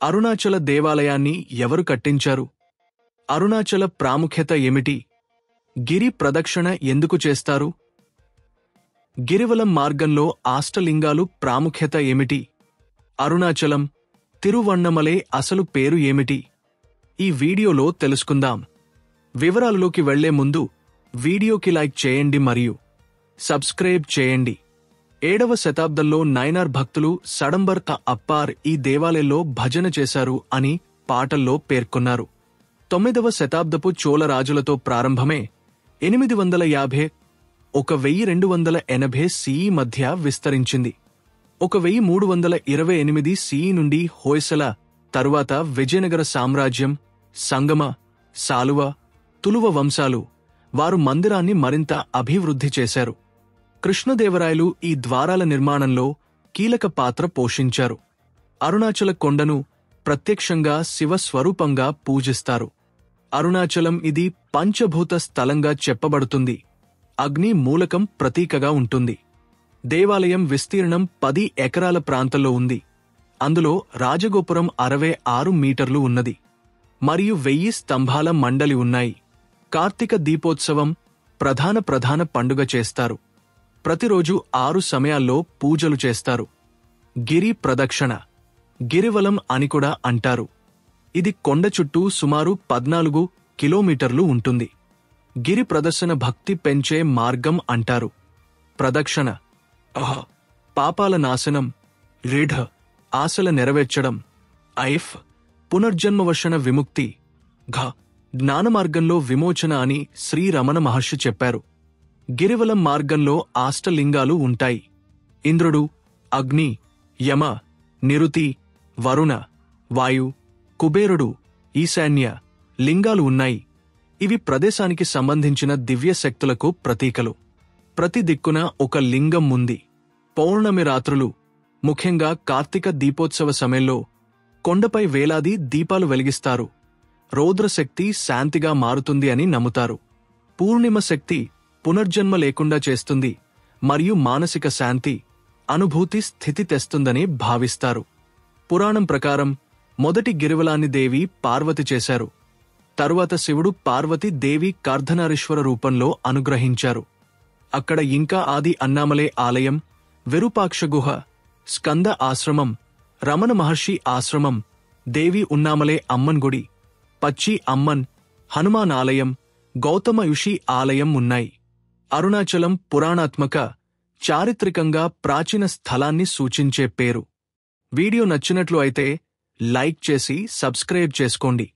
అరుణాచల దేవాలయాన్ని ఎవరు కట్టించారు? అరుణాచల ప్రాముఖ్యత ఏమిటి? గిరి ప్రదక్షిణ ఎందుకు చేస్తారు? గిరివలం మార్గంలో అష్టలింగాలు ప్రాముఖ్యత ఏమిటి? అరుణాచలం, తిరువణ్ణమలై అసలు పేరు ఏమిటి? ఈ వీడియోలో తెలుసుకుందాం. వివరాలలోకి వెళ్లే ముందు వీడియోకి లైక్ చేయండి మరియు సబ్స్క్రైబ్ చేయండి. 7వ శతాబ్దంలో నైనార్ భక్తులు సడంబర్ క అప్పార్ ఈ దేవాలయంలో భజన చేశారు అని పాటల్లో పేర్కొన్నారు. 9వ శతాబ్దపు చోళ రాజులతో ప్రారంభమే 850 1280 CE మధ్య విస్తరించింది. 1328 CE నుండి హోయసల తరువాత విజయనగర సామ్రాజ్యం, సంగమ, సాలువ, తులువ వంశాలు వారు మందిరాన్ని మరింత అభివృద్ధి చేశారు. కృష్ణదేవరాయలు ఈ ద్వారాల నిర్మాణంలో కీలక పాత్ర పోషించారు. అరుణాచల కొండను ప్రత్యక్షంగా శివస్వరూపంగా పూజిస్తారు. అరుణాచలం ఇది పంచభూత స్థలంగా చెప్పబడుతుంది. అగ్ని మూలకం ప్రతీకగా ఉంటుంది. దేవాలయం విస్తీర్ణం 10 ఎకరాల ప్రాంతంలో ఉంది. అందులో రాజగోపురం 66 మీటర్లు ఉన్నది మరియు 1000 స్తంభాల మండలి ఉన్నాయి. కార్తీక దీపోత్సవం ప్రధాన పండుగ చేస్తారు. ప్రతిరోజు 6 సమయాల్లో పూజలు చేస్తారు. గిరి ప్రదక్షిణ, గిరివలం అని కూడా అంటారు. ఇది కొండ చుట్టూ సుమారు 14 కిలోమీటర్లు ఉంటుంది. గిరి ప్రదర్శన భక్తి పెంచే మార్గం అంటారు. ప్రదక్షిణ పాపాల నాశనం, రిఢ ఆశల నెరవేర్చడం, ఐఫ్ పునర్జన్మవశన విముక్తి, ఘ జ్ఞానమార్గంలో విమోచన అని శ్రీ రమణ మహర్షి చెప్పారు. గిరివలం మార్గంలో అష్టలింగాలు ఉంటాయి. ఇంద్రుడు, అగ్ని, యమ, నిరుతి, వరుణ, వాయు, కుబేరుడు, ఈశాన్య లింగాలు ఉన్నాయి. ఇవి ప్రదేశానికి సంబంధించిన దివ్య శక్తులకు ప్రతీకలు. ప్రతి దిక్కున ఒక లింగం ఉంది. పౌర్ణమి రాత్రులు, ముఖ్యంగా కార్తీక దీపోత్సవ సమయంలో కొండపై వేలాది దీపాలు వెలిగిస్తారు. రౌద్రశక్తి శాంతిగా మారుతుంది అని నమ్ముతారు. పూర్ణిమ శక్తి పునర్జన్మ లేకుండా చేస్తుంది మరియు మానసిక శాంతి, అనుభూతి స్థితి తెస్తుందని భావిస్తారు. పురాణం ప్రకారం మొదటి గిరివలాన్ని దేవి పార్వతి చేశారు. తరువాత శివుడు పార్వతి దేవి కార్ధనారీశ్వర రూపంలో అనుగ్రహించారు. అక్కడ ఇంకా ఆది అన్నామలై ఆలయం, విరూపాక్ష గుహ, స్కంద ఆశ్రమం, రమణ మహర్షి ఆశ్రమం, దేవి ఉన్నామలై అమ్మన్ గుడి, పచ్చి అమ్మన్, హనుమాన్ ఆలయం, గౌతమ ఋషి ఆలయం ఉన్నాయి. అరుణాచలం పురాణాత్మక, చారిత్రికంగా ప్రాచీన స్థలాన్ని సూచించే పేరు. వీడియో నచ్చినట్లు అయితే లైక్ చేసి సబ్స్క్రైబ్ చేసుకోండి.